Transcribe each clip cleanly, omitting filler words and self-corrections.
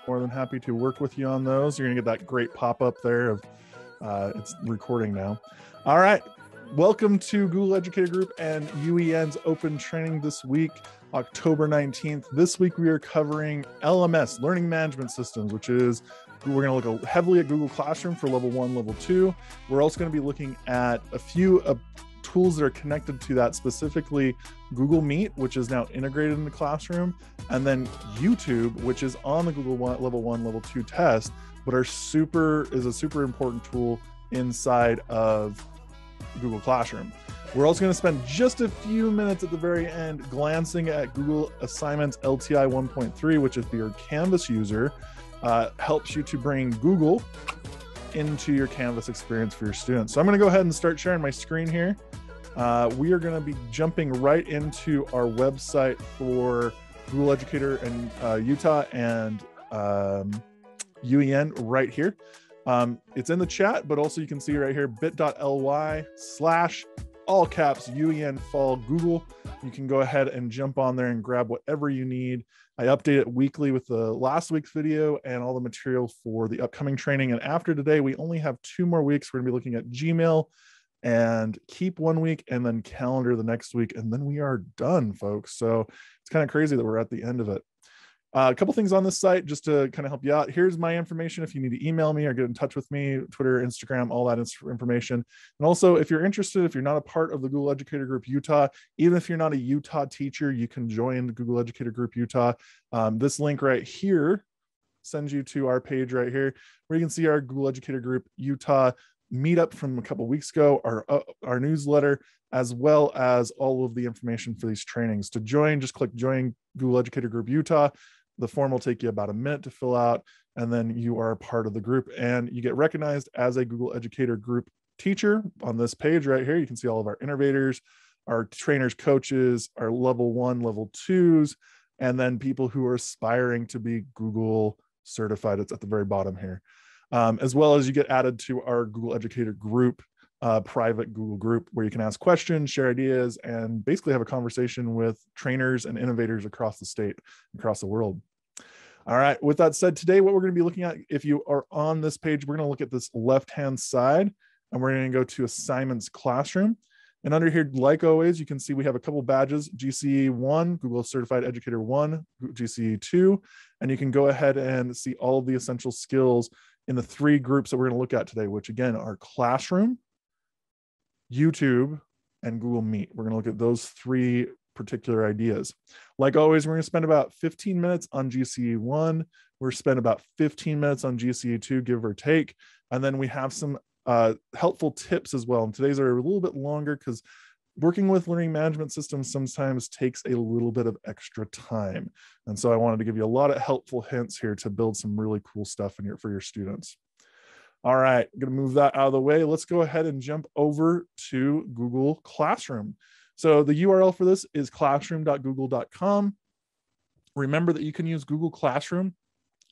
More than happy to work with you on those. You're gonna get that great pop-up there of it's recording now. All right, welcome to Google Educator Group and UEN's open training this week, October 19th. This week we are covering LMS, Learning Management Systems, which is, we're going to look heavily at Google Classroom for level 1, level 2. We're also going to be looking at a few tools that are connected to that, specifically Google Meet, which is now integrated in the classroom, and then YouTube, which is on the Google level 1, level 2 test, but is a super important tool inside of Google Classroom. We're also going to spend just a few minutes at the very end glancing at Google Assignments LTI 1.3, which if you're a Canvas user, helps you to bring Google into your Canvas experience for your students. So I'm going to go ahead and start sharing my screen here. We are going to be jumping right into our website for Google Educator and Utah and UEN right here. It's in the chat, but also you can see right here, bit.ly/all caps UEN fall Google. You can go ahead and jump on there and grab whatever you need. I update it weekly with the last week's video and all the material for the upcoming training. And after today, we only have 2 more weeks. We're gonna be looking at Gmail and Keep 1 week, and then Calendar the next week. And then we are done, folks. So it's kind of crazy that we're at the end of it. A couple things on this site just to kind of help you out. Here's my information if you need to email me or get in touch with me, Twitter, Instagram, all that information. And also, if you're interested, if you're not a part of the Google Educator Group Utah, even if you're not a Utah teacher, you can join the Google Educator Group Utah. This link right here sends you to our page right here, where you can see our Google Educator Group Utah meetup from a couple of weeks ago, our newsletter, as well as all of the information for these trainings. To join, just click Join Google Educator Group Utah. The form will take you about a minute to fill out, and then you are a part of the group and you get recognized as a Google Educator Group teacher. On this page right here, you can see all of our innovators, our trainers, coaches, our level 1, level 2s, and then people who are aspiring to be Google certified. It's at the very bottom here. As well as you get added to our Google Educator Group, private Google group, where you can ask questions, share ideas, and basically have a conversation with trainers and innovators across the state, across the world. All right, with that said, today what we're going to be looking at, if you are on this page, we're going to look at this left-hand side, and we're going to go to Assignments Classroom. And under here, like always, you can see we have a couple badges, GCE 1, Google Certified Educator 1, GCE 2, and you can go ahead and see all of the essential skills in the 3 groups that we're going to look at today, which again are Classroom, YouTube, and Google Meet. We're going to look at those 3 particular ideas. Like always, we're going to spend about 15 minutes on GCE 1. We're spend about 15 minutes on GCE 2, give or take. And then we have some helpful tips as well. And today's are a little bit longer because working with learning management systems sometimes takes a little bit of extra time. And so I wanted to give you a lot of helpful hints here to build some really cool stuff in here for your students. All right, I'm going to move that out of the way. Let's go ahead and jump over to Google Classroom. So the URL for this is classroom.google.com. Remember that you can use Google Classroom,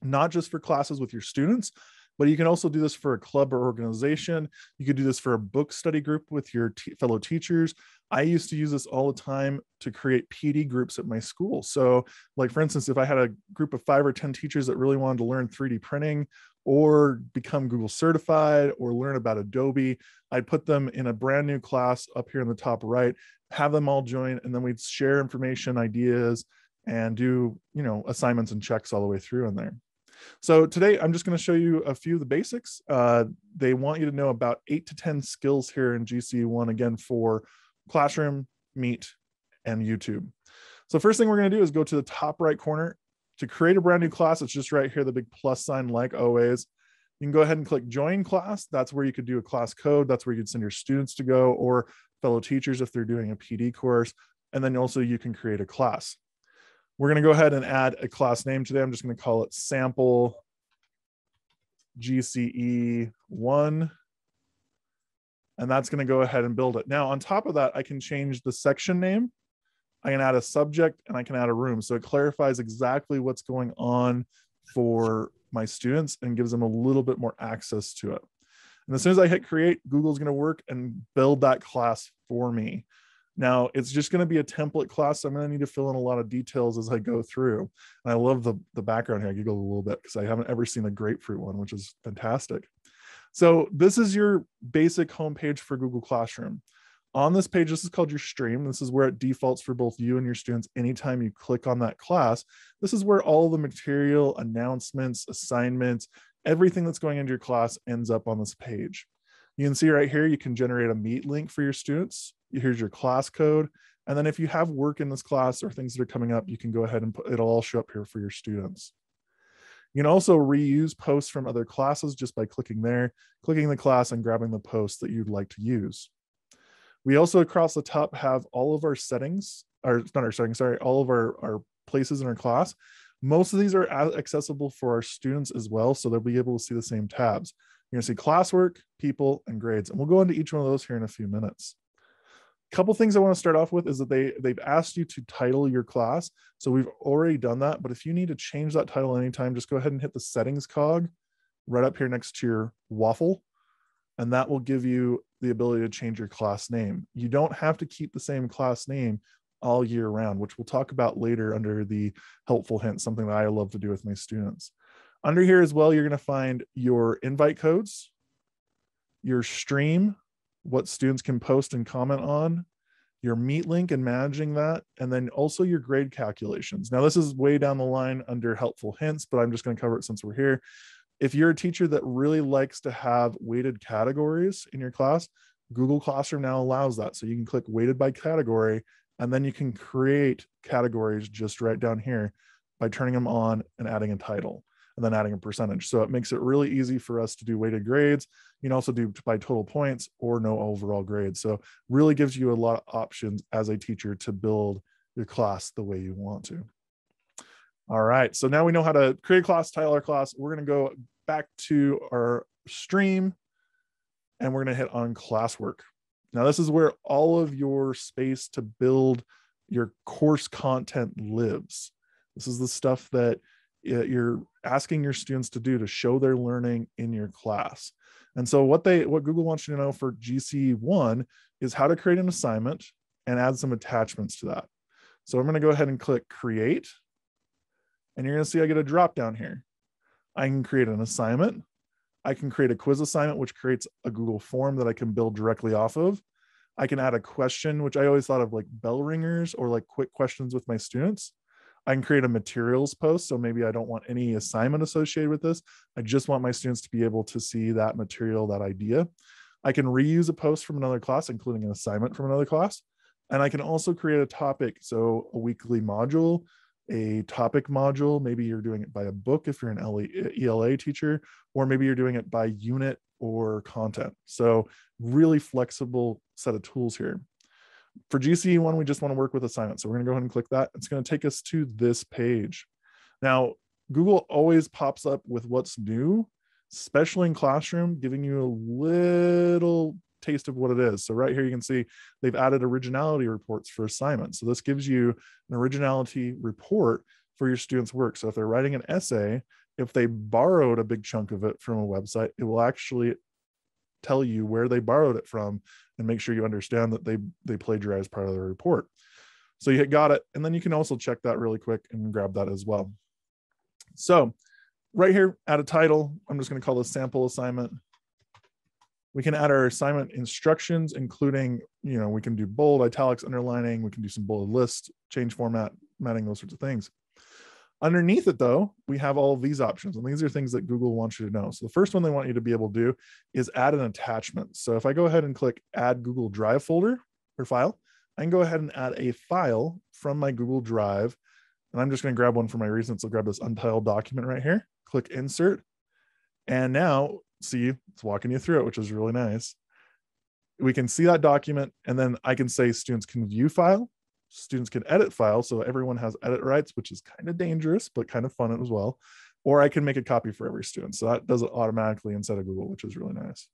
not just for classes with your students, but you can also do this for a club or organization. You could do this for a book study group with your fellow teachers. I used to use this all the time to create PD groups at my school. So like, for instance, if I had a group of 5 or 10 teachers that really wanted to learn 3D printing or become Google certified or learn about Adobe, I'd put them in a brand new class up here in the top right, have them all join, and then we'd share information, ideas, and do, assignments and checks all the way through in there. So today I'm just going to show you a few of the basics. They want you to know about 8 to 10 skills here in GCE 1, again, for Classroom, Meet, and YouTube. So first thing we're going to do is go to the top right corner. To create a brand new class, it's just right here, the big plus sign, like always. You can go ahead and click Join Class. That's where you could do a class code. That's where you'd send your students to go, or fellow teachers if they're doing a PD course. And then also you can create a class. We're going to go ahead and add a class name today. I'm just going to call it Sample GCE 1. And that's going to go ahead and build it. Now, on top of that, I can change the section name. I can add a subject and I can add a room. So it clarifies exactly what's going on for my students and gives them a little bit more access to it. And as soon as I hit create, Google's going to work and build that class for me. Now it's just going to be a template class. So I'm going to need to fill in a lot of details as I go through. And I love the background here. I giggled a little bit because I haven't ever seen a grapefruit one, which is fantastic. So this is your basic homepage for Google Classroom. On this page, this is called your stream. This is where it defaults for both you and your students. Anytime you click on that class, this is where all the material, announcements, assignments, everything that's going into your class ends up on this page. You can see right here, you can generate a Meet link for your students. Here's your class code. And then if you have work in this class or things that are coming up, you can go ahead and it'll all show up here for your students. You can also reuse posts from other classes just by clicking there, clicking the class and grabbing the post that you'd like to use. We also across the top have all of our settings, or not our settings, sorry, all of our places in our class. Most of these are accessible for our students as well, so they'll be able to see the same tabs. You're gonna see classwork, people, and grades, and we'll go into each one of those here in a few minutes. A couple things I wanna start off with is that they've asked you to title your class. So we've already done that, but if you need to change that title anytime, just go ahead and hit the settings cog right up here next to your waffle, and that will give you the ability to change your class name. You don't have to keep the same class name all year round, which we'll talk about later under the helpful hints, something that I love to do with my students. Under here as well, you're going to find your invite codes, your stream, what students can post and comment on, your Meet link and managing that, and then also your grade calculations. Now, this is way down the line under helpful hints, but I'm just going to cover it since we're here. If you're a teacher that really likes to have weighted categories in your class, Google Classroom now allows that. So you can click weighted by category, and then you can create categories just right down here by turning them on and adding a title and then adding a percentage. So it makes it really easy for us to do weighted grades. You can also do by total points or no overall grade. So really gives you a lot of options as a teacher to build your class the way you want to. All right, so now we know how to create a class, title our class. We're gonna go back to our stream and we're gonna hit on classwork. Now this is where all of your space to build your course content lives. This is the stuff that you're asking your students to do to show their learning in your class. And so what Google wants you to know for GC1 is how to create an assignment and add some attachments to that. So I'm gonna go ahead and click create. And you're gonna see I get a drop down here. I can create an assignment. I can create a quiz assignment, which creates a Google form that I can build directly off of. I can add a question, which I always thought of like bell ringers or like quick questions with my students. I can create a materials post. So maybe I don't want any assignment associated with this. I just want my students to be able to see that material, that idea. I can reuse a post from another class, including an assignment from another class. And I can also create a topic. So a weekly module, a topic module. Maybe you're doing it by a book if you're an ELA teacher, or maybe you're doing it by unit or content. So really flexible set of tools here. For GCE1, we just want to work with assignments. So we're going to go ahead and click that. It's going to take us to this page. Now, Google always pops up with what's new, especially in Classroom, giving you a little taste of what it is. So right here, you can see they've added originality reports for assignments. So this gives you an originality report for your students' work. So if they're writing an essay, if they borrowed a big chunk of it from a website, it will actually tell you where they borrowed it from and make sure you understand that they plagiarized part of the report. So you hit got it. And then you can also check that really quick and grab that as well. So right here, add a title. I'm just going to call this sample assignment. We can add our assignment instructions, including, we can do bold, italics, underlining. We can do some bolded lists, change formatting, those sorts of things. Underneath it, though, we have all of these options, and these are things that Google wants you to know. So the first one they want you to be able to do is add an attachment. So if I go ahead and click Add Google Drive folder or file, I can go ahead and add a file from my Google Drive, and I'm just going to grab one for my reasons. So grab this untitled document right here, click Insert, and now see it's walking you through it, which is really nice. We can see that document, and then I can say students can view file, students can edit file, so everyone has edit rights, which is kind of dangerous but kind of fun as well. Or I can make a copy for every student, so that does it automatically inside of Google, which is really nice.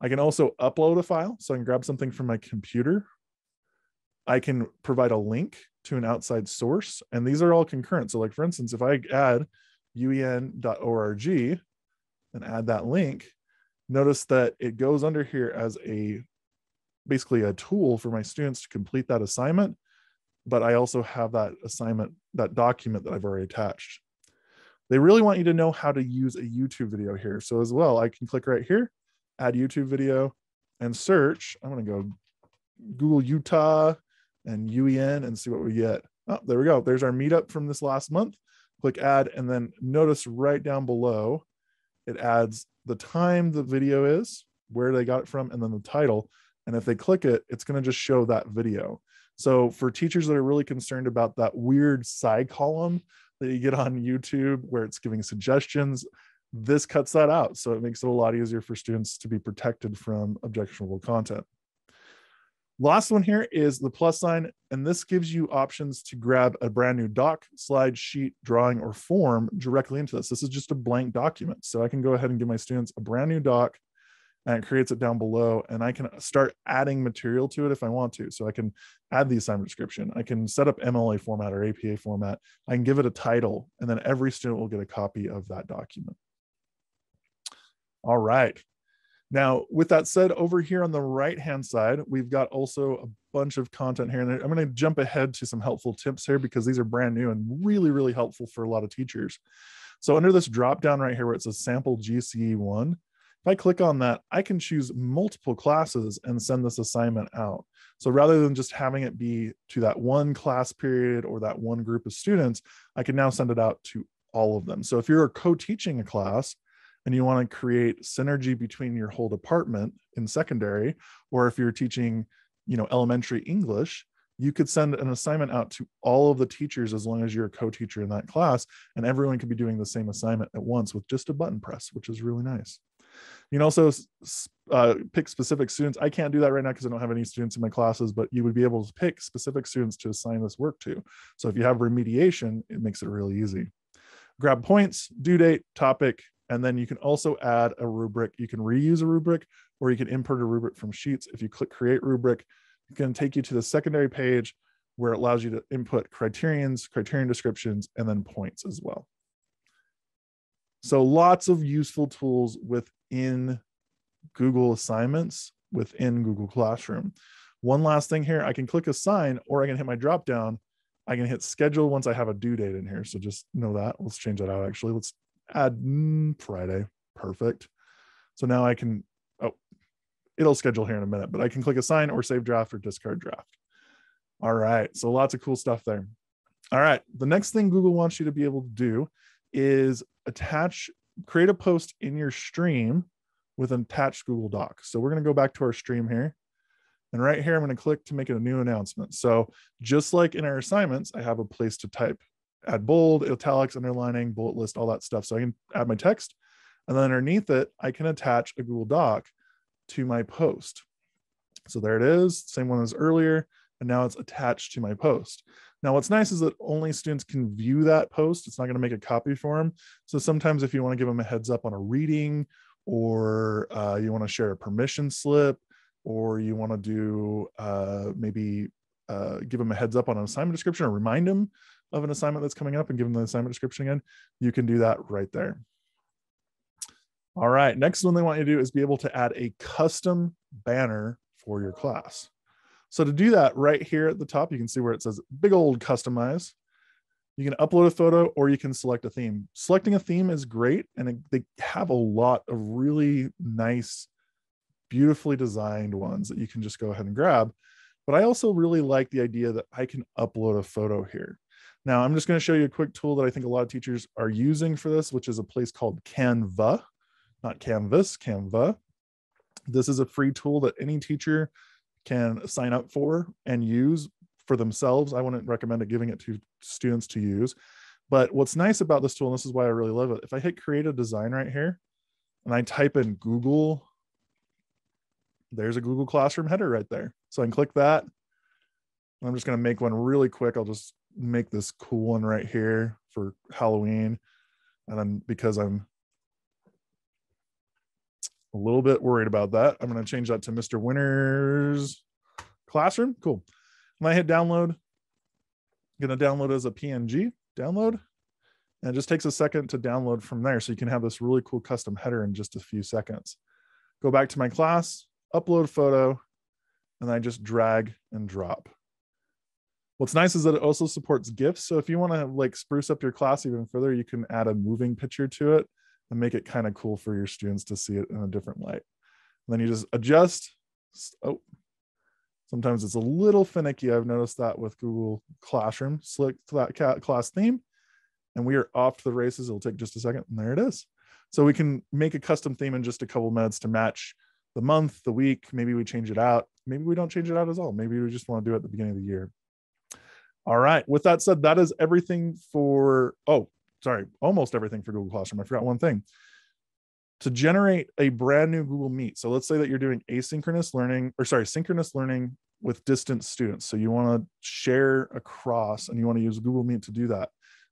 I can also upload a file, so I can grab something from my computer. I can provide a link to an outside source, and these are all concurrent. So like for instance, if I add uen.org and add that link, notice that it goes under here as a basically a tool for my students to complete that assignment, but I also have that assignment, that document that I've already attached. They really want you to know how to use a YouTube video here. So as well, I can click right here, add YouTube video, and search. I'm going to go Google Utah and UEN and see what we get. Oh, there we go. There's our meetup from this last month. Click add, and then notice right down below, it adds the time the video is, where they got it from, and then the title. And if they click it, it's going to just show that video. So for teachers that are really concerned about that weird side column that you get on YouTube where it's giving suggestions, this cuts that out. So it makes it a lot easier for students to be protected from objectionable content. Last one here is the plus sign, and this gives you options to grab a brand new doc, slide, sheet, drawing, or form directly into this. This is just a blank document. So I can go ahead and give my students a brand new doc, and it creates it down below, and I can start adding material to it if I want to. So I can add the assignment description. I can set up MLA format or APA format. I can give it a title, and then every student will get a copy of that document. All right. Now, with that said, over here on the right-hand side, we've got also a bunch of content here. And I'm going to jump ahead to some helpful tips here because these are brand new and really, really helpful for a lot of teachers. So under this drop-down right here where it says sample GCE1, if I click on that, I can choose multiple classes and send this assignment out. So rather than just having it be to that one class period or that one group of students, I can now send it out to all of them. So if you're co-teaching a class, and you want to create synergy between your whole department in secondary, or if you're teaching, elementary English, you could send an assignment out to all of the teachers as long as you're a co-teacher in that class, and everyone could be doing the same assignment at once with just a button press, which is really nice. You can also pick specific students. I can't do that right now because I don't have any students in my classes, but you would be able to pick specific students to assign this work to. So if you have remediation, it makes it really easy. Grab points, due date, topic, and then you can also add a rubric. You can reuse a rubric, or you can import a rubric from Sheets. If you click Create Rubric, it's going to take you to the secondary page where it allows you to input criterion descriptions, and then points as well. So lots of useful tools within Google Assignments, within Google Classroom. One last thing here, I can click Assign, or I can hit my drop down. I can hit Schedule once I have a due date in here. So just know that. Let's change that out actually. Let's add Friday. Perfect. So now I can, it'll schedule here in a minute, but I can click Assign or Save Draft or Discard Draft. All right. So lots of cool stuff there. All right. The next thing Google wants you to be able to do is create a post in your stream with an attached Google Doc. So we're going to go back to our stream here. And right here, I'm going to click to make a new announcement. So just like in our assignments, I have a place to type, add bold, italics, underlining, bullet list, all that stuff. So I can add my text, and then underneath it, I can attach a Google Doc to my post. So there it is, same one as earlier, and now it's attached to my post. Now what's nice is that only students can view that post. It's not going to make a copy for them. So sometimes if you want to give them a heads up on a reading, or you want to share a permission slip, or you want to do give them a heads up on an assignment description, or remind them of an assignment that's coming up and give them the assignment description again, you can do that right there. All right, next one they want you to do is be able to add a custom banner for your class. So to do that, right here at the top, you can see where it says big old customize. You can upload a photo, or you can select a theme. Selecting a theme is great, and they have a lot of really nice, beautifully designed ones that you can just go ahead and grab. But I also really like the idea that I can upload a photo here. Now, I'm just going to show you a quick tool that I think a lot of teachers are using for this, which is a place called Canva, not Canvas, Canva. This is a free tool that any teacher can sign up for and use for themselves. I wouldn't recommend giving it to students to use. But what's nice about this tool, and this is why I really love it, if I hit create a design right here, and I type in Google, there's a Google Classroom header right there. So I can click that. I'm just going to make one really quick. I'll just make this cool one right here for Halloween. And then because I'm a little bit worried about that, I'm going to change that to Mr. Winter's Classroom. Cool. When I hit download, I'm going to download as a PNG, download. And it just takes a second to download from there. So you can have this really cool custom header in just a few seconds. Go back to my class, upload photo, and I just drag and drop. What's nice is that it also supports GIFs. So if you want to like spruce up your class even further, you can add a moving picture to it and make it kind of cool for your students to see it in a different light. And then you just adjust. Oh, sometimes it's a little finicky. I've noticed that with Google Classroom. Select that class theme, and we are off to the races. It'll take just a second, and there it is. So we can make a custom theme in just a couple minutes to match the month, the week. Maybe we change it out. Maybe we don't change it out at all. Maybe we just want to do it at the beginning of the year. All right. With that said, that is everything for, almost everything for Google Classroom. I forgot one thing. To generate a brand new Google Meet. So let's say that you're doing synchronous learning with distant students. So you want to share across and you want to use Google Meet to do that.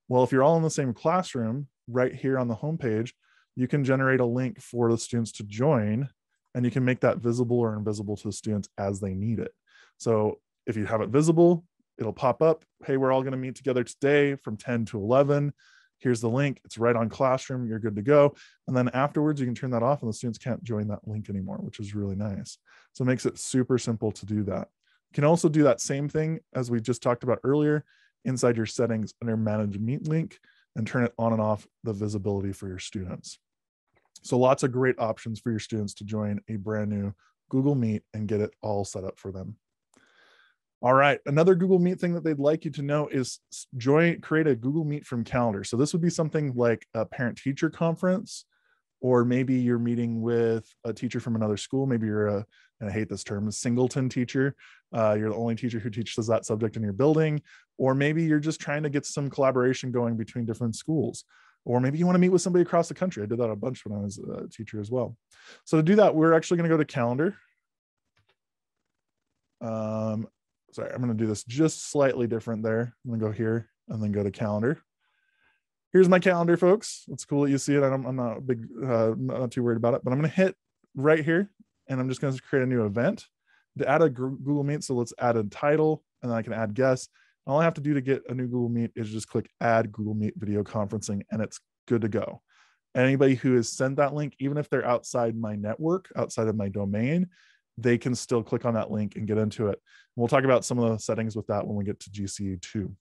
Well, if you're all in the same classroom, right here on the homepage, you can generate a link for the students to join, and you can make that visible or invisible to the students as they need it. So if you have it visible, it'll pop up. Hey, we're all going to meet together today from 10 to 11. Here's the link. It's right on Classroom. You're good to go. And then afterwards, you can turn that off and the students can't join that link anymore, which is really nice. So it makes it super simple to do that. You can also do that same thing as we just talked about earlier inside your settings under Manage Meet Link and turn it on and off the visibility for your students. So lots of great options for your students to join a brand new Google Meet and get it all set up for them. All right, another Google Meet thing that they'd like you to know is create a Google Meet from Calendar. So this would be something like a parent-teacher conference, or maybe you're meeting with a teacher from another school. Maybe you're and I hate this term, a singleton teacher. You're the only teacher who teaches that subject in your building. Or maybe you're just trying to get some collaboration going between different schools. Or maybe you want to meet with somebody across the country. I did that a bunch when I was a teacher as well. So to do that, we're actually going to go to Calendar. Sorry, I'm going to do this just slightly different there. I'm going to go here and then go to Calendar. Here's my calendar, folks. It's cool that you see it. I'm not not too worried about it, but I'm going to hit right here and I'm just going to create a new event to add a Google Meet. So let's add a title and then I can add guests. All I have to do to get a new Google Meet is just click add Google Meet video conferencing and it's good to go. Anybody who has sent that link, even if they're outside my network, outside of my domain, they can still click on that link and get into it. We'll talk about some of the settings with that when we get to GCE2.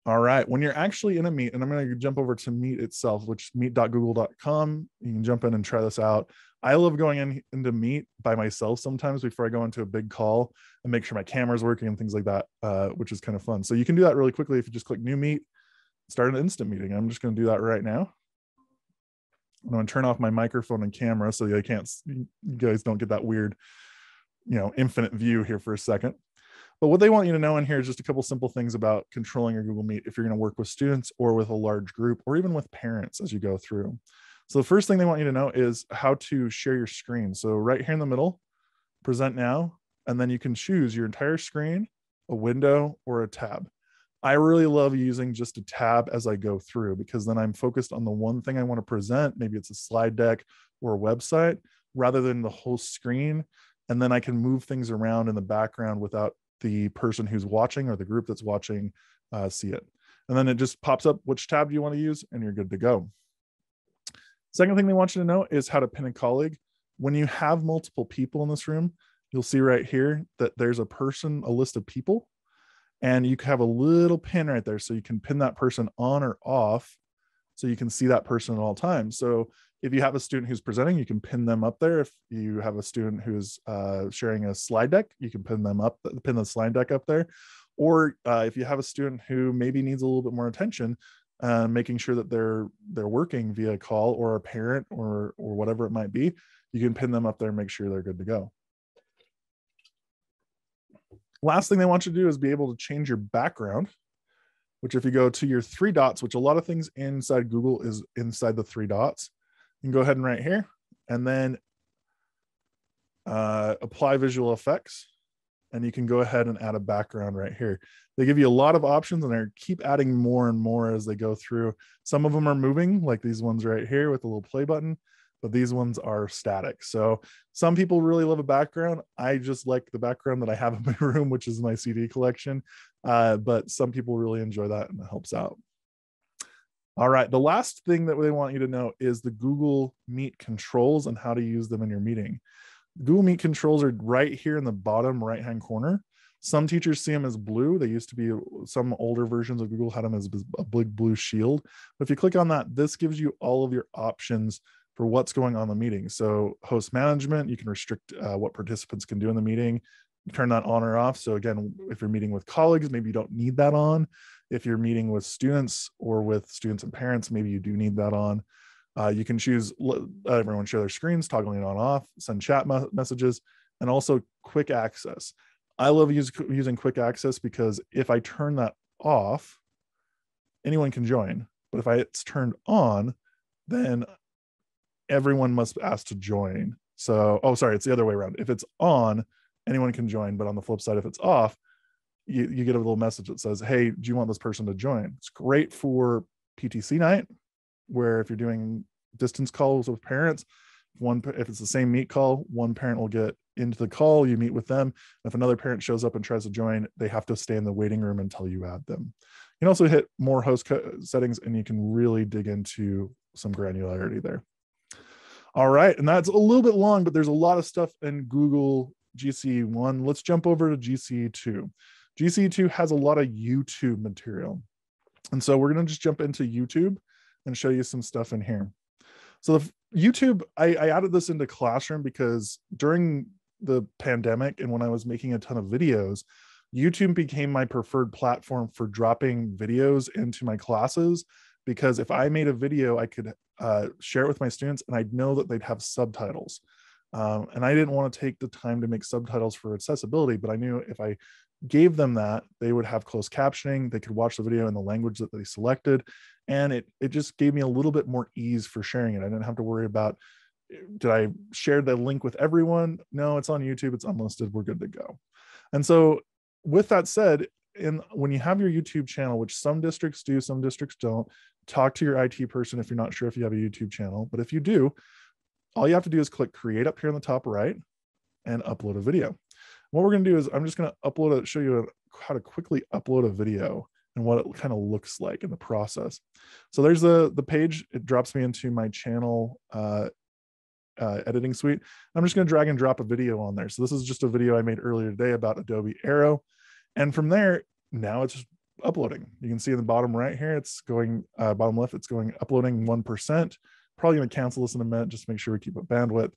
All right, when you're actually in a Meet, and I'm going to jump over to Meet itself, which is meet.google.com. You can jump in and try this out. I love going into Meet by myself sometimes before I go into a big call and make sure my camera's working and things like that, which is kind of fun. So you can do that really quickly if you just click New Meet, start an instant meeting. I'm just going to do that right now. I'm going to turn off my microphone and camera so you guys don't get that weird, infinite view here for a second. But what they want you to know in here is just a couple simple things about controlling your Google Meet if you're going to work with students or with a large group or even with parents as you go through. So the first thing they want you to know is how to share your screen. So right here in the middle, present now, and then you can choose your entire screen, a window, or a tab. I really love using just a tab as I go through because then I'm focused on the one thing I want to present. Maybe it's a slide deck or a website rather than the whole screen. And then I can move things around in the background without the person who's watching or the group that's watching see it. And then it just pops up which tab do you want to use and you're good to go. Second thing they want you to know is how to pin a colleague. When you have multiple people in this room, you'll see right here that there's a list of people. And you have a little pin right there. So you can pin that person on or off so you can see that person at all times. So if you have a student who's presenting, you can pin them up there. If you have a student who's sharing a slide deck, you can pin the slide deck up there. Or if you have a student who maybe needs a little bit more attention, making sure that they're working via call or a parent or whatever it might be, you can pin them up there and make sure they're good to go. Last thing they want you to do is be able to change your background, which if you go to your 3 dots, which a lot of things inside Google is inside the 3 dots, you can go ahead and right here and then apply visual effects. And you can go ahead and add a background right here. They give you a lot of options and they keep adding more and more as they go through. Some of them are moving, like these ones right here with the little play button, but these ones are static. So some people really love a background. I just like the background that I have in my room, which is my CD collection. But some people really enjoy that and it helps out. All right, the last thing that they want you to know is the Google Meet controls and how to use them in your meeting. Google Meet controls are right here in the bottom right-hand corner. Some teachers see them as blue. They used to be, some older versions of Google had them as a big blue shield. But if you click on that, this gives you all of your options for what's going on in the meeting. So host management, you can restrict what participants can do in the meeting. You turn that on or off. So again, if you're meeting with colleagues, maybe you don't need that on. If you're meeting with students or with students and parents, maybe you do need that on. You can choose let everyone share their screens, toggling it on off, send chat messages, and also quick access. I love using quick access because if I turn that off, anyone can join. But if it's turned on, then everyone must ask to join. So, oh, sorry, it's the other way around. If it's on, anyone can join. But on the flip side, if it's off, you get a little message that says, hey, do you want this person to join? It's great for PTC night, where if you're doing distance calls with parents, if it's the same meet call, one parent will get into the call, you meet with them. If another parent shows up and tries to join, they have to stay in the waiting room until you add them. You can also hit more host settings and you can really dig into some granularity there. All right, and that's a little bit long, but there's a lot of stuff in Google GCE1. Let's jump over to GCE2. GCE2 has a lot of YouTube material. And so we're gonna just jump into YouTube and show you some stuff in here. So the YouTube, I added this into Classroom because during the pandemic and when I was making a ton of videos, YouTube became my preferred platform for dropping videos into my classes, because if I made a video, I could share it with my students and I'd know that they'd have subtitles. And I didn't want to take the time to make subtitles for accessibility, but I knew if I gave them that, they would have closed captioning, they could watch the video in the language that they selected, and it just gave me a little bit more ease for sharing it. I didn't have to worry about, did I share the link with everyone? No, it's on YouTube, it's unlisted, we're good to go. And so with that said, when you have your YouTube channel, which some districts do, some districts don't, talk to your IT person if you're not sure if you have a YouTube channel. But if you do, all you have to do is click create up here on the top right and upload a video. What we're going to do is I'm just going to upload it, show you how to quickly upload a video and what it kind of looks like in the process. So there's the page. It drops me into my channel editing suite. I'm just going to drag and drop a video on there. So this is just a video I made earlier today about Adobe Aero. And from there, now it's just uploading. You can see in the bottom right here, it's going, bottom left, it's going uploading 1%. Probably going to cancel this in a minute, just to make sure we keep up bandwidth.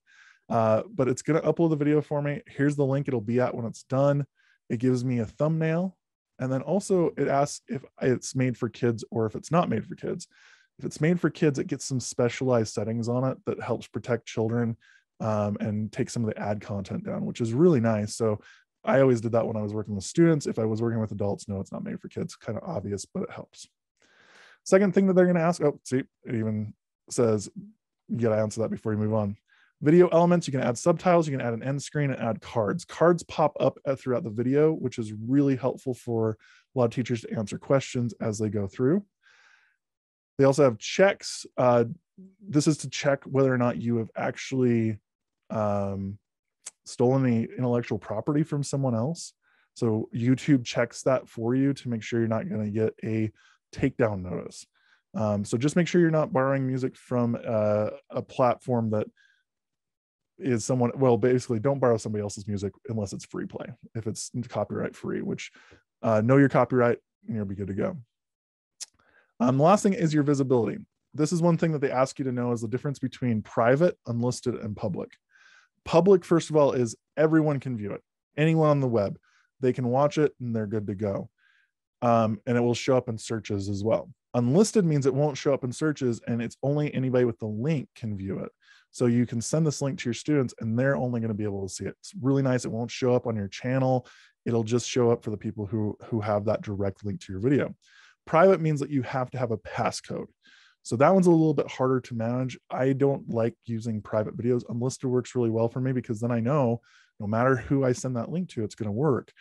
But it's going to upload the video for me. Here's the link it'll be at when it's done. It gives me a thumbnail. And then also it asks if it's made for kids or if it's not made for kids. If it's made for kids, it gets some specialized settings on it that helps protect children and take some of the ad content down, which is really nice. So I always did that when I was working with students. If I was working with adults, no, it's not made for kids. Kind of obvious, but it helps. Second thing that they're going to ask, oh, see, it even says you got to answer that before you move on. Video elements, you can add subtitles, you can add an end screen and add cards. Cards pop up throughout the video, which is really helpful for a lot of teachers to answer questions as they go through. They also have checks. This is to check whether or not you have actually stolen the intellectual property from someone else. So YouTube checks that for you to make sure you're not going to get a takedown notice. So just make sure you're not borrowing music from a platform that is someone, well, basically don't borrow somebody else's music unless it's free play. If it's copyright free, which know your copyright and you'll be good to go. The last thing is your visibility. This is one thing that they ask you to know is the difference between private, unlisted, and public. Public, first of all, is everyone can view it. Anyone on the web, they can watch it and they're good to go. And it will show up in searches as well. Unlisted means it won't show up in searches and it's only anybody with the link can view it. So you can send this link to your students and they're only going to be able to see it. It's really nice. It won't show up on your channel. It'll just show up for the people who have that direct link to your video. Private means that you have to have a passcode. So that one's a little bit harder to manage. I don't like using private videos. Unlisted works really well for me because then I know no matter who I send that link to, it's going to work.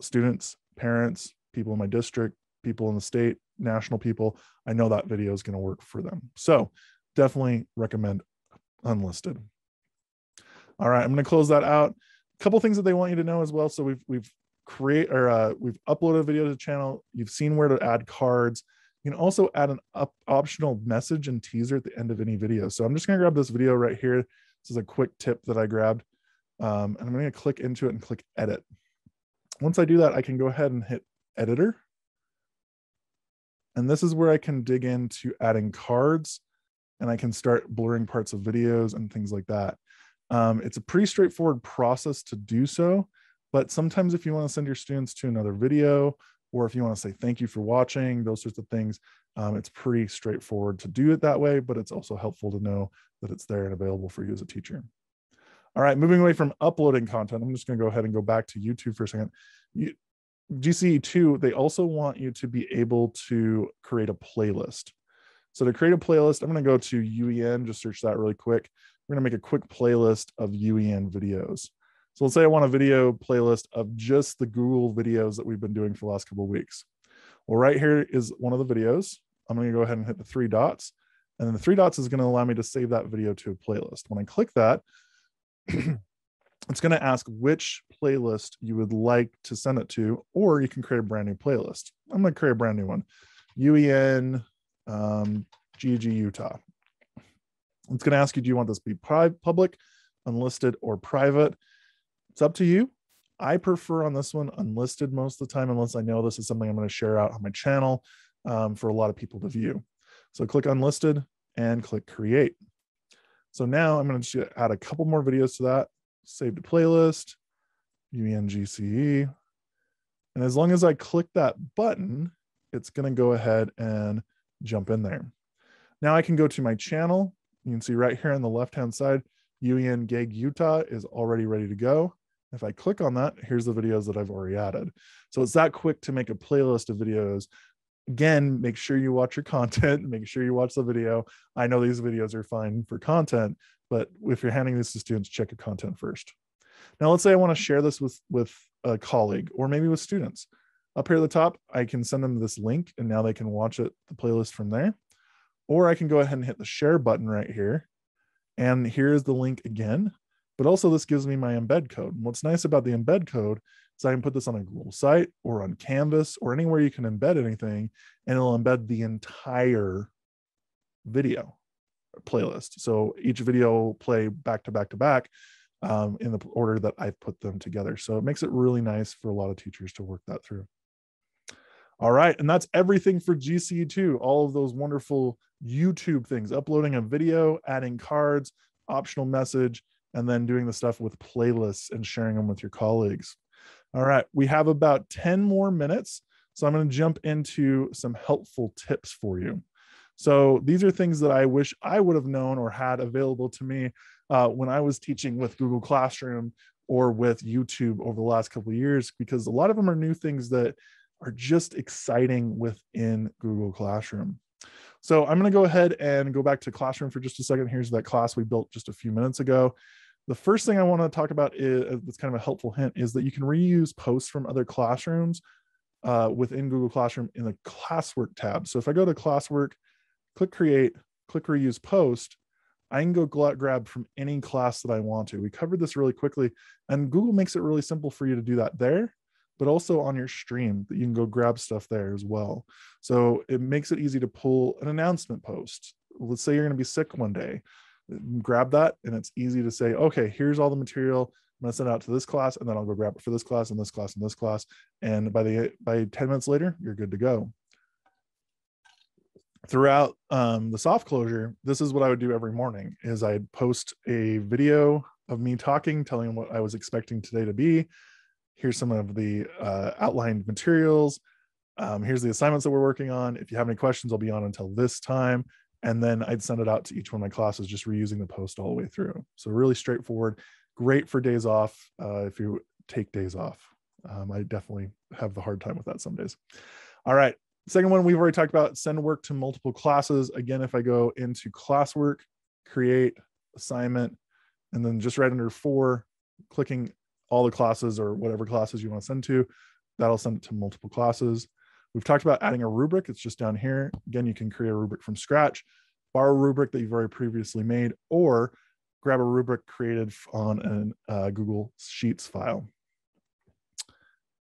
Students, parents, people in my district, people in the state, national people, I know that video is going to work for them. So definitely recommend unlisted. All right, I'm going to close that out. A couple things that they want you to know as well. So we've uploaded a video to the channel. You've seen where to add cards. You can also add an optional message and teaser at the end of any video. So I'm just going to grab this video right here. This is a quick tip that I grabbed. And I'm going to click into it and click edit. Once I do that, I can go ahead and hit editor. And this is where I can dig into adding cards, and I can start blurring parts of videos and things like that. It's a pretty straightforward process to do so, but sometimes if you want to send your students to another video, or if you want to say thank you for watching, those sorts of things, it's pretty straightforward to do it that way, but it's also helpful to know that it's there and available for you as a teacher. All right, moving away from uploading content, I'm just going to go ahead and go back to YouTube for a second. GCE2, they also want you to be able to create a playlist. So to create a playlist, I'm going to go to UEN, just search that really quick. We're going to make a quick playlist of UEN videos. So let's say I want a video playlist of just the Google videos that we've been doing for the last couple of weeks. Well, right here is one of the videos. I'm going to go ahead and hit the 3 dots. And then the 3 dots is going to allow me to save that video to a playlist. When I click that, it's going to ask which playlist you would like to send it to, or you can create a brand new playlist. I'm going to create a brand new one. UEN GEGUtah. It's going to ask you, do you want this to be public, unlisted, or private? It's up to you. I prefer on this one unlisted most of the time, unless I know this is something I'm going to share out on my channel for a lot of people to view. So click unlisted and click create. So now I'm going to just add a couple more videos to that. Save to playlist, UEN GCE. And as long as I click that button, it's going to go ahead and jump in there. Now I can go to my channel. You can see right here on the left-hand side, UEN GEGUtah is already ready to go. If I click on that, here's the videos that I've already added. So it's that quick to make a playlist of videos. Again, make sure you watch your content, make sure you watch the video. I know these videos are fine for content, but if you're handing this to students, check your content first. Now, let's say I want to share this with a colleague or maybe with students. Up here at the top, I can send them this link and now they can watch it, the playlist from there. Or I can go ahead and hit the share button right here. And here's the link again. But also this gives me my embed code. And what's nice about the embed code is I can put this on a Google site or on Canvas or anywhere you can embed anything, and it'll embed the entire video playlist. So each video will play back to back to back in the order that I've put them together. So it makes it really nice for a lot of teachers to work that through. All right, and that's everything for GCE2, all of those wonderful YouTube things, uploading a video, adding cards, optional message, and then doing the stuff with playlists and sharing them with your colleagues. All right, we have about 10 more minutes, so I'm going to jump into some helpful tips for you. So these are things that I wish I would have known or had available to me when I was teaching with Google Classroom or with YouTube over the last couple of years, because a lot of them are new things that are just exciting within Google Classroom. So I'm going to go ahead and go back to Classroom for just a second. Here's that class we built just a few minutes ago. The first thing I want to talk about is, it's kind of a helpful hint, is that you can reuse posts from other classrooms within Google Classroom in the classwork tab. So if I go to classwork, click create, click reuse post, I can go grab from any class that I want to. We covered this really quickly, and Google makes it really simple for you to do that there, but also on your stream that you can go grab stuff there as well. So it makes it easy to pull an announcement post. Let's say you're going to be sick one day, grab that, and it's easy to say, okay, here's all the material. I'm going to send it out to this class, and then I'll go grab it for this class and this class and this class. And by 10 minutes later, you're good to go. Throughout the soft closure, this is what I would do every morning, is I'd post a video of me talking, telling them what I was expecting today to be. Here's some of the outlined materials. Here's the assignments that we're working on. If you have any questions, I'll be on until this time. And then I'd send it out to each one of my classes, just reusing the post all the way through. So really straightforward, great for days off if you take days off. I definitely have the hard time with that some days. All right, second one we've already talked about, send work to multiple classes. Again, if I go into classwork, create, assignment, and then just right under 4, clicking all the classes or whatever classes you want to send to, that'll send it to multiple classes. We've talked about adding a rubric. It's just down here. Again, you can create a rubric from scratch, borrow a rubric that you've already previously made, or grab a rubric created on a Google Sheets file.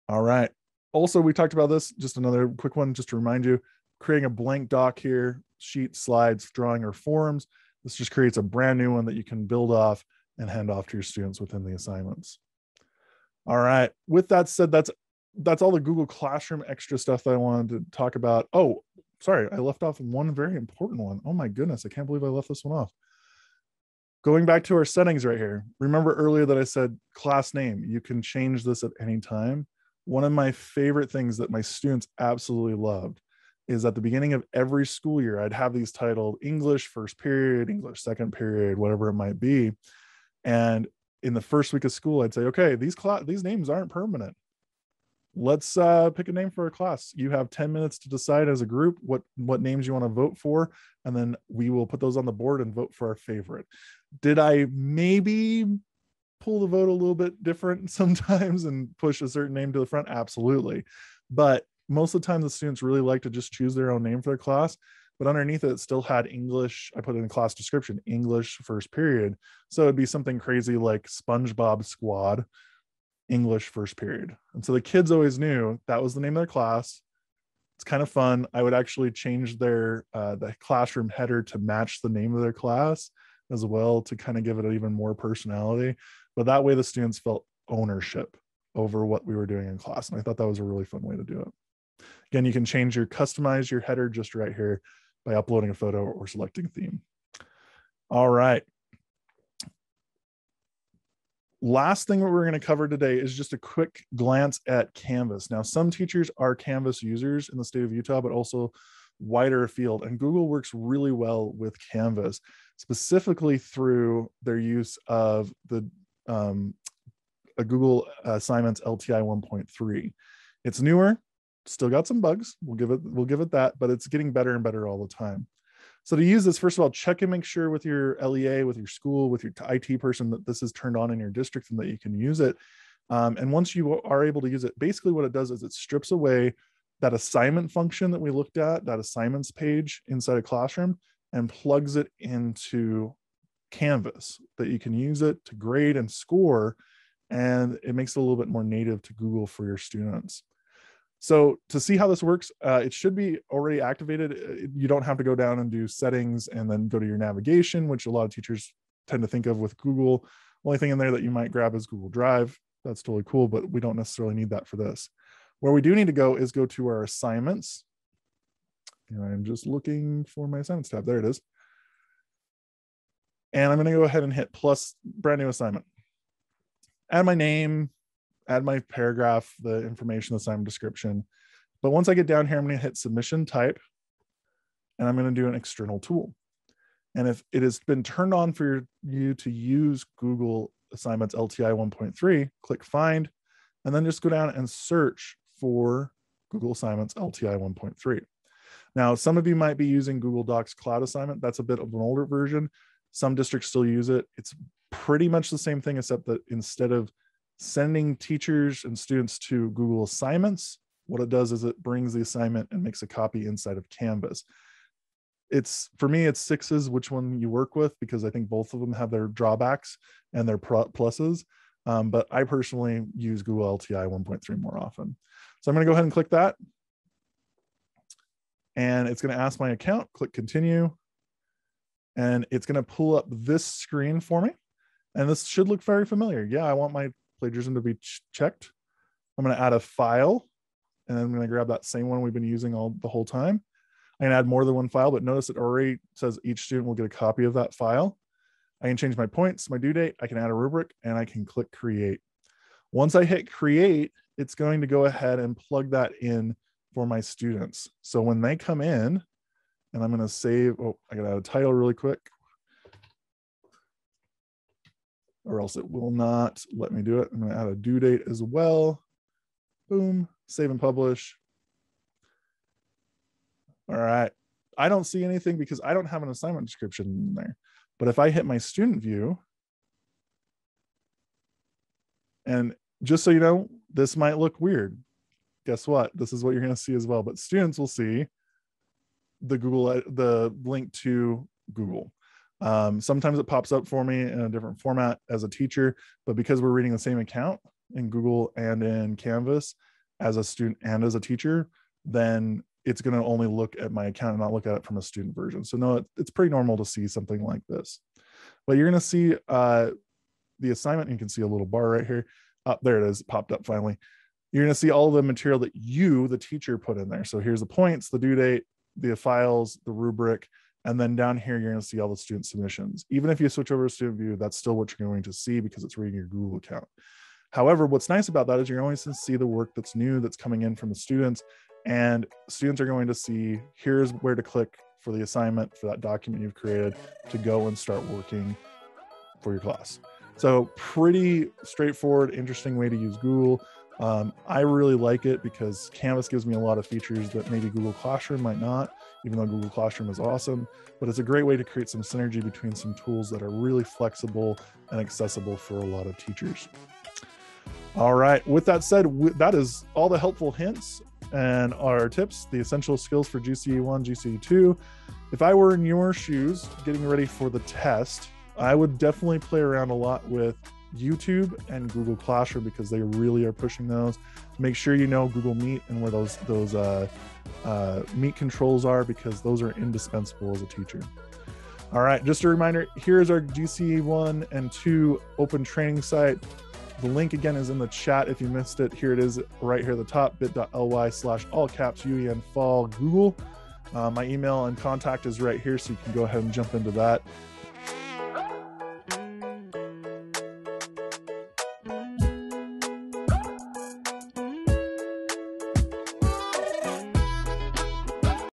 All right. Also, we talked about this, just another quick one, just to remind you, creating a blank doc here, sheet, slides, drawing, or forms. This just creates a brand new one that you can build off and hand off to your students within the assignments. All right. With that said, that's all the Google Classroom extra stuff that I wanted to talk about. Oh, sorry, I left off one very important one. Oh my goodness, I can't believe I left this one off. Going back to our settings right here. Remember earlier that I said class name. You can change this at any time. One of my favorite things that my students absolutely loved is at the beginning of every school year, I'd have these titled English first period, English second period, whatever it might be. And in the first week of school, I'd say, okay, these names aren't permanent. Let's pick a name for a class. You have 10 minutes to decide as a group what names you want to vote for, and then we will put those on the board and vote for our favorite. Did I maybe pull the vote a little bit different sometimes and push a certain name to the front? Absolutely. But most of the time, the students really like to just choose their own name for their class. But underneath it still had English. I put it in class description, English first period. So it'd be something crazy like SpongeBob Squad, English first period. And so the kids always knew that was the name of their class. It's kind of fun. I would actually change their the classroom header to match the name of their class as well, to kind of give it even more personality. But that way the students felt ownership over what we were doing in class. And I thought that was a really fun way to do it. Again, you can customize your header just right here by uploading a photo or selecting theme. All right. Last thing that we're going to cover today is just a quick glance at Canvas. Now, some teachers are Canvas users in the state of Utah, but also wider afield. And Google works really well with Canvas, specifically through their use of the a Google Assignments LTI 1.3. It's newer, still got some bugs. We'll give it that, but it's getting better and better all the time. So to use this, first of all, check and make sure with your LEA, with your school, with your IT person that this is turned on in your district and that you can use it. And once you are able to use it, basically what it does is it strips away that assignment function that we looked at, that assignments page inside a classroom, and plugs it into Canvas, that you can use it to grade and score, and it makes it a little bit more native to Google for your students. So to see how this works, it should be already activated. You don't have to go down and do settings and then go to your navigation, which a lot of teachers tend to think of with Google. Only thing in there that you might grab is Google Drive. That's totally cool, but we don't necessarily need that for this. Where we do need to go is go to our assignments. And I'm just looking for my assignments tab. There it is. And I'm going to go ahead and hit plus brand new assignment. Add my name, add my paragraph, the information, the assignment description. But once I get down here, I'm going to hit submission type, and I'm going to do an external tool. And if it has been turned on for you to use Google Assignments LTI 1.3, click find, and then just go down and search for Google Assignments LTI 1.3. Now, some of you might be using Google Docs Cloud Assignment. That's a bit of an older version. Some districts still use it. It's pretty much the same thing, except that instead of sending teachers and students to Google Assignments, what it does is it brings the assignment and makes a copy inside of Canvas. For me, it's sixes which one you work with, because I think both of them have their drawbacks and their pluses. But I personally use Google LTI 1.3 more often. So I'm going to go ahead and click that. And it's going to ask my account, click continue. And it's going to pull up this screen for me. And this should look very familiar. Yeah, I want my plagiarism to be checked. I'm going to add a file, and then I'm going to grab that same one we've been using the whole time. I can add more than one file, but notice it already says each student will get a copy of that file. I can change my points, my due date, I can add a rubric, and I can click create. Once I hit create, it's going to go ahead and plug that in for my students. So when they come in, and I'm going to save, I got to add a title really quick, or else it will not let me do it. I'm going to add a due date as well. Boom, save and publish. All right. I don't see anything because I don't have an assignment description in there. But if I hit my student view, and just so you know, this might look weird. Guess what? This is what you're going to see as well. But students will see the link to Google. Sometimes it pops up for me in a different format as a teacher, but because we're reading the same account in Google and in Canvas as a student and as a teacher, then it's going to only look at my account and not look at it from a student version. So no, it's pretty normal to see something like this. But you're going to see the assignment, you can see a little bar right here. There it is, it popped up finally. You're going to see all the material that you, the teacher, put in there. So here's the points, the due date, the files, the rubric, and then down here, you're going to see all the student submissions. Even if you switch over to student view, that's still what you're going to see because it's reading your Google account. However, what's nice about that is you're always going to see the work that's new that's coming in from the students, and students are going to see, here's where to click for the assignment for that document you've created to go and start working for your class. So pretty straightforward, interesting way to use Google. I really like it because Canvas gives me a lot of features that maybe Google Classroom might not, even though Google Classroom is awesome, but it's a great way to create some synergy between some tools that are really flexible and accessible for a lot of teachers. All right, with that said, that is all the helpful hints and our tips, the essential skills for GCE1, GCE2. If I were in your shoes getting ready for the test, I would definitely play around a lot with YouTube and Google Classroom because they really are pushing those. Make sure you know Google Meet and where those Meet controls are, because those are indispensable as a teacher. All right, just a reminder, here's our GCE1 and 2 open training site. The link again is in the chat if you missed it. Here it is right here at the top, bit.ly/all-caps UEN Fall Google. My email and contact is right here, so you can go ahead and jump into that.